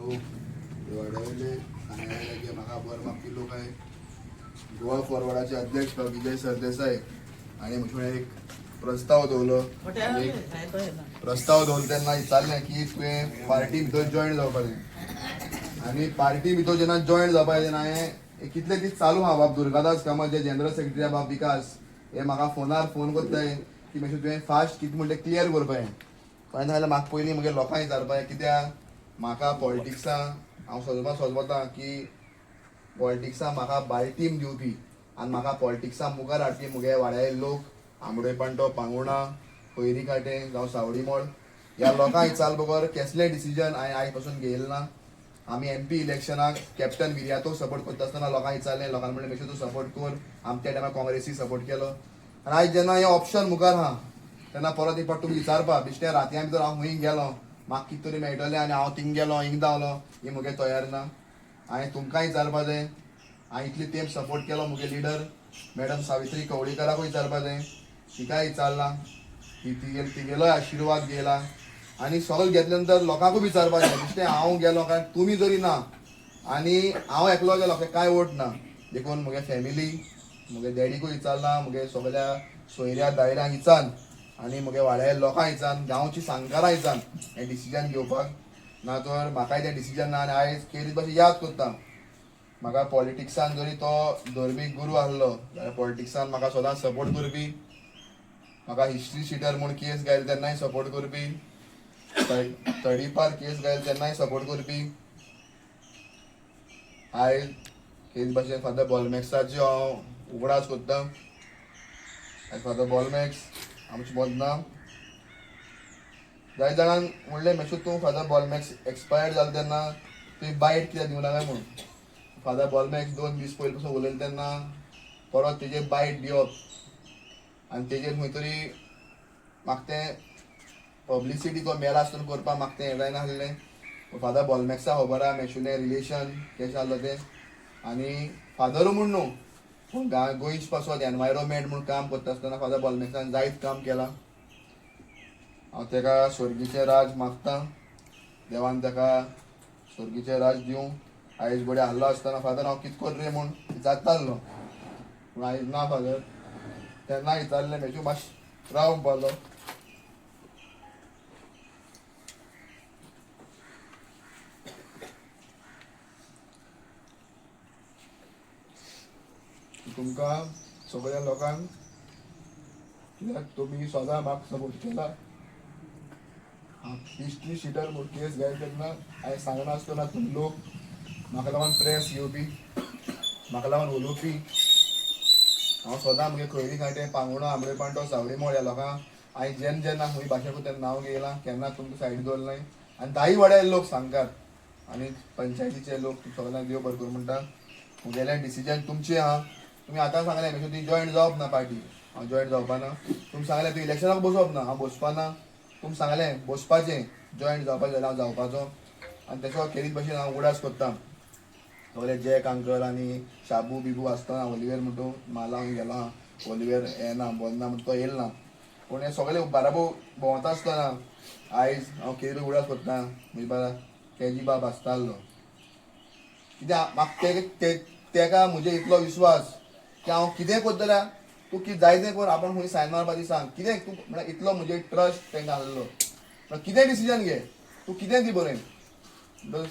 लोक वाडवले सांगायला की म्हाका बर मागपी लोक आहे. गोवा फॉरवर्डाचे अध्यक्ष विजय सरदेसाय आणि म्हटलं एक प्रस्ताव दवरलो. प्रस्ताव दवरलो तेन्ना विचारलें की तुवें पार्टी भितर जॉयन जावपाचें आनी पार्टी भितर जेन्ना जॉयन जावपाचें तेन्ना हांवें कितले दीस चालू आहा बाब दुर्गादास कामत जे जनरल सेक्रेटरी आहा बाब विकास हे म्हाका फोनार फोन करताय की मातशें तुवें फास्ट कितें म्हणलें क्लियर करपाचें. कळना जाल्यार म्हाका पयलीं म्हगे लोकांक विचारपाचें कित्याक म्हाका पॉलिटिक्सां हांव सोजता की पॉलिटिक्सां म्हाका बाल्टीम दिवपी आनी म्हाका पॉलिटिक्सां मुखार हाडपी मुगे वाड्याचे लोक आंबडे पांटो पांगुणा पयरी काटें जावं सावळी मोळ ह्या लोकांक विचार बगर कसलें डिसिजन हांवें आयज पासून घेयलें ना. आमी MP इलेक्शनाक कॅप्टन विर्यातो सपोर्ट करता आसतना लोकांक विचारलें, लोकांनी म्हणलें मातशें तूं सपोर्ट कर. आमी त्या टायमार काँग्रेसीक सपोर्ट केलो आनी आयज जेन्ना हें ऑप्शन मुखार आहा तेन्ना परत एक फावट तुमी विचारपा बेश्टें रातयां भितर हांव खंय गेलो म्हाका कितें तरी मेळटलें आनी हांव थिंग गेलो हिंग धांवलो ही म्हगे तयार ना. हांवें तुमकांय विचारपा जाय, हांवें इतली तेंप सपोर्ट केलो मुगे लिडर मॅडम सावित्री कवळीकराकूय विचारपा जाय, तिकाय विचारला तिगेलोय आशिर्वाद घेयला आनी सगळें घेतल्या नंतर लोकांकूय विचारपा जाय. बेश्टें हांव गेलो कारण तुमी जरी ना आनी हांव एकलो गेलो कांय वोट ना देखून म्हगे फॅमिली म्हगे डॅडीकूय विचारला मुगे सगळ्या सोयऱ्या दायऱ्यांक विचार आनी म्हगे वाड्याच्या लोकांक विचार गांवची सांगकारां विचार हें डिसिजन घेवपाक ना तर म्हाकाय तें डिसिजन ना. आनी आयज केरी भाशेन याद करता म्हाका पॉलिटिक्सान जरी तो धर्मीक गुरू आहलो जाल्यार पॉलिटिक्सान म्हाका सदांच सपोर्ट करपी, म्हाका हिस्ट्री शिटर म्हूण केस घायली तेन्नाय सपोर्ट करपी, तडीपार केस घायली तेन्नाय सपोर्ट करपी. आयज केस भाशेन फादर बॉलमॅक्साच्यो हांव उगडास करता. आयज फादर बॉलमॅक्स आमचे मदीं ना. जाय जाणांक म्हणलें मातशें तूं फादर बॉलमॅक्स एक्सपायर्ड जालो तेन्ना तुवें बायट कित्याक दिवं नाका म्हणून. फादर बॉलमॅक्स 2 दीस पयलीं पासून उलयलें तेन्ना परत तेजेर बायट दिवप आनी तेजेर खंय तरी म्हाका तें पब्लिसिटी तो मेला आसतना करपाक म्हाका तें हें जायना आसलें. फादर बॉलमॅक्सा खबर आहा मेशुलें रिलेशन केशें आहलो तें आनी फादरू म्हूण न्हू पूण गोंयच पासत एनवायरमेंट म्हूण काम करता आसतना फादर बॉलमॅक्सान जायत काम केलां. हांव तेका स्वर्गीचें राज मागतां, देवान तेका स्वर्गीचें राज दिवं. आयज बडे आहलो आसतना फादर हांव कितें कर रे म्हूण विचारतालो पूण आयज ना फादर. तेन्ना विचारलें मेशू मातशें राव म्हणपालो. तुमकां सगळ्या लोकांक कित्याक तुमी सदां म्हाका सपोर्ट केला. हिस्ट्री शिटर म्हूण केस घायली तेन्ना हांवें सांगनासतना तुमी लोक म्हाका लागून प्रेस घेवपी म्हाका लागून उलोवपी. हांव सदां मुगे खंयरी कांटे पांगुणो आंबडे पांटो सावळी मोळ ह्या लोकांक हांवें जेन्ना जेन्ना खंय भाशा करता तेन्ना नांव घेयलां केन्ना तुमकां सायडीक दवरलें नाय. आनी दायी वाड्याचे लोक सांगतात आनी पंचायतीचे लोक सगळ्यांक देव बरें करूं म्हणटा. मुगेलें डिसिजन तुमचें आहा. तुमी आतां सांगलें मातशें ती जॉयन जावप ना पार्टी. हांव जॉयन जावपा ना. तुमी सांगलें तुवें इलेक्शनाक बसप ना हांव बसपा ना. तुमी सांगलें बसपाचें जॉयन जावपाचें जाल्यार हांव जावपाचो आनी तेचो खेरीत भाशेन हांव उगडास करतां. सगळे जॅक अंकल आनी शाबू बिबू आसतना ओलिवेर म्हणटू माला हांव गेलो आहा. ओलिवेर येना बंद म्हणटा तो येयलो ना पूण हे सगळे बाराबो भोंवता आसतना आयज हांव खेरीत उगडास करतां म्हणजे केजी बाब आसतालो कित्याक म्हाका तेका म्हजे इतलो विश्वास की हांव कितें करता जाल्यार तूं कितें जाय तें कर आपण खंय सायन मारपा ती सांग कितें तूं म्हळ्यार इतलो म्हजे ट्रस्ट तेंकां आहलो. कितें डिसिजन घे तूं कितें दी बरें.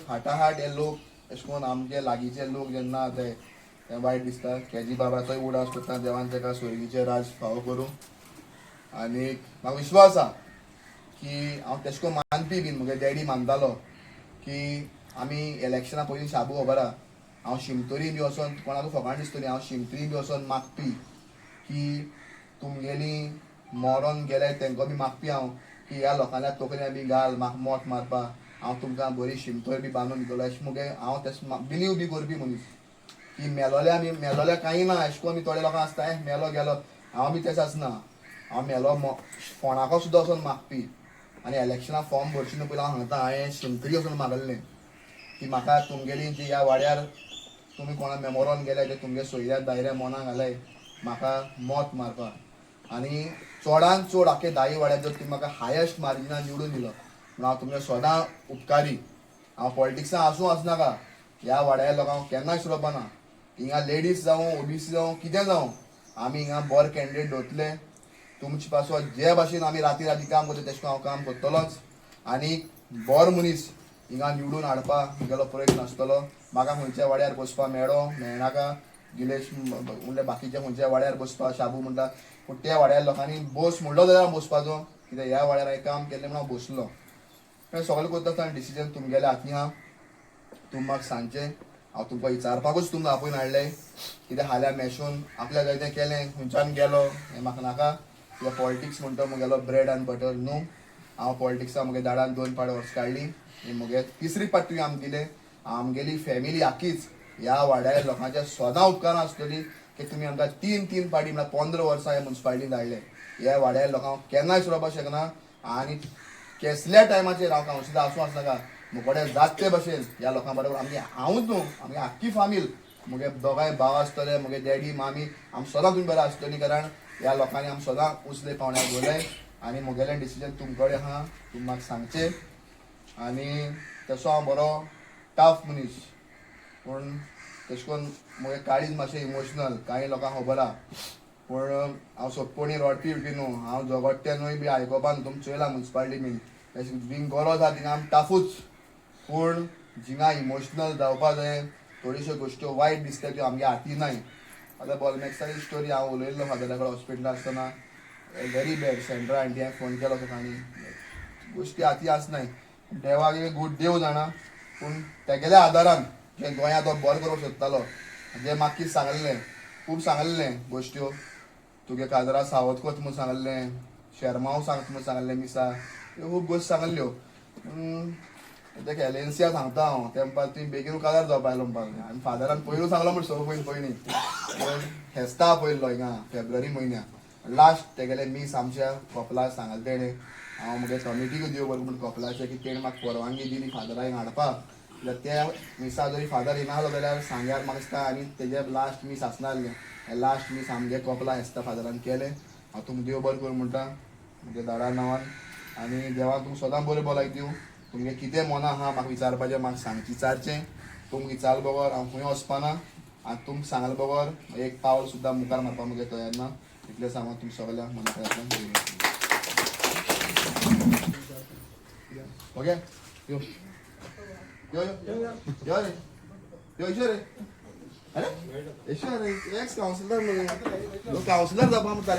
हाटा हाट हे लोक अशें करून आमचे लागींचे लोक जेन्ना तें वायट दिसता. केजी बाबाचोय उडास करता देवान तेका स्वर्गीचें राज फावो करूं. आनी म्हाका विश्वास आहा की हांव तेश कोन्न मानपी बीन म्हगे डॅडी मानतालो की आमी इलेक्शना पयलीं शाबू खबर आहा हांव शिमतोरी बी वचोन कोणाकूय फकाण दिसतली हांव शिमतरी बी वचोन मागपी की तुमगेली मरोन गेले तेंको बी मागपी हांव की ह्या लोकांच्या तोकऱ्या बी घाल म्हाका मोट मारपा हांव तुमकां बरी शिमतोर बी बांदून दितलो अशें मुगे हांव तें बिलीव बी करपी मनीस की मेलोले कांय ना अशें करून थोडे लोकां आसता मेलो गेलो हांव बी तशें आसना. हांव मेलो फोणाको सुद्दां वचोन मागपी आनी इलेक्शना फॉर्म भरचीना पयलीं हांव सांगता हांवें शिमतरी वचोन मागलेलें की म्हाका तुमगेली जी ह्या वाड्यार तुमी कोणा मेमोरोन गेले ते तुमगे सोयऱ्या दायऱ्या मोनाक घाले म्हाका मोत मारपाक आनी चडांत चड आख्खे दायी वाड्यार जर तुमी म्हाका हायेस्ट मार्जिनान निवडून दिलो म्हण हांव तुमगे सदां उपकारी हांव पॉलिटिक्सान आसूं आसनाका ह्या वाड्या लोकांक केन्नाय शिरोवपा ना. हिंगा लेडीज जावं ओबीसी जावं कितें जावं आमी हिंगा बरो कॅन्डिडेट दवरतले. तुमचे पासून जे भाशेन आमी राती राती काम करता तशें हांव काम करतलोच. आनी बरो मनीस हिंगा निवडून हाडपा म्हगेलो प्रयत्न आसतलो. म्हाका खंयच्या वाड्यार बसपा मेळनाका. गिलेश म्हणल्यार बाकीच्या खंयच्या वाड्यार बसपा शाबू म्हणटा पूण त्या वाड्यार लोकांनी बस म्हणलो जाल्यार बसपाचो. कित्याक ह्या वाड्यार हांवें काम केल्लें म्हणून हांव बसलो. सगळें करता आसतना डिसिजन तुमगेल्या हातीं आहा. तुमी म्हाका सांगचें. हांव तुमकां विचारपाकूच तुमकां आपयन हाडलें. कितें हाल्यार मेशून आपल्या जाय तें केलें खंयच्यान गेलो हें म्हाका नाका. कित्याक पॉलिटिक्स म्हणटा म्हगेलो ब्रेड आनी बटर न्हू. हांव पॉलिटिक्सान म्हगे दाडान 2 फावट वर्स काडली. ही म्हगे तिसरी पाट तुवें आमकां दिलें. आमगेली फॅमिली आखीच ह्या वाड्यार लोकांच्या सदां उपकारां आसतली की तुमी आमकां 3 पाटी म्हळ्यार 15 वर्सां ह्या म्युन्सिपालिटीन धाडले. ह्या वाड्यार लोकांक केन्नाय सोडपाक शकना. आनी कसल्या टायमाचेर हांव कावन्सिलर आसूं आसनाका मुकोडे जात ते भशेन ह्या लोकां बरोबर आमगे हांवूच न्हू आमगे आख्खी फामील म्हगे दोगांय भाव आसतले म्हगे डॅडी मामी आमी सदां तुमी बरें आसतली. कारण ह्या लोकांनी आमी सदां उसले पावण्यार दवरले. आनी म्हगेलें डिसिजन तुमचे कडेन आहा. तुमी म्हाका सांगचें. आनी तसो हांव बरो टफ मनीस पूण तशें करून म्हगे काळीज मातशें इमोशनल कांय लोकांक खबर आहा. पूण हांव सोंपणी रडपी बिडपी न्हू. हांव झगडटे न्हूय बी आयकोपा न्हू. तुमी चोयलां म्युन्सिपालिटी बीन बीन गरज आहा थिंगा आमी टाफूच. पूण जिंगा इमोशनल जावपा जाय थोड्योश्यो गोश्ट्यो वायट दिसता त्यो आमगे हातीन नाय. आतां बॉलमॅक्साची स्टोरी हांव उलयल्लो फादरा कडेन हॉस्पिटलांत आसतना वेरी बॅड. सेंट्रा आंटी हांवें फोन केलो ताणी गोश्टी हाती आसनाय. देवाक एक गूड देव जाणा. पूण तेगेल्या आदारान जे गोंयांत तो बरो करपाक सोदतालो जे म्हाका कितें सांगलेलें खूब सांगलेलें गोश्ट्यो. तुगे काजरा सावत कोत म्हूण सांगलेलें. शर्माव सांगता म्हूण सांगलेलें मिसा. ह्यो खूब गोश्टी सांगल्ल्यो. तेका एलेन्सिया सांगता हांव तेंपार तुवें बेगीन काजार जावपा आयलो म्हणपाक. आनी फादरान पयलू सांगलो म्हण स पयलीं पयलीं फेस्ता पयल्लो हिंगा फेब्रुवारी म्हयन्याक. लास्ट तेगेले मीस आमच्या कॉपला सांगले तेणें. हांव म्हगे कमिटीक दिवं बरें म्हूण कॉपलाचें की तेणें म्हाका परवानगी दिली फादरा हिंगा हाडपाक. जाल्यार त्या मिसा जरी फादर येनाहलो जाल्यार सांग्यार म्हाका दिसता आनी तेजे लास्ट मीस आसनासलें. हें लास्ट मीस आमगे कॉपला हेस्ता फादरान केलें. हांव तुमकां देव बरें करूं म्हणटा म्हगे दाडा नांवान. आनी देवान तुमकां सदां बऱ्यो भलायकी दिवं. तुमगे कितें मना आहा म्हाका विचारपाचें म्हाका विचारचें. तुमकां विचारले बगर हांव खंय वचपाना. आनी तुमकां सांगले बगर एक पावल सुद्दां मुखार मारपाक म्हगे तयार ना. इतलें सांगून तुमकां सगळ्यांक मनांतल्यान ओके यो यो यो यो रे यो ईश्वर रे अरे ईश्वर रे एक्स काउन्सिलर न्हू काउन्सिलर जावपा म्हणटा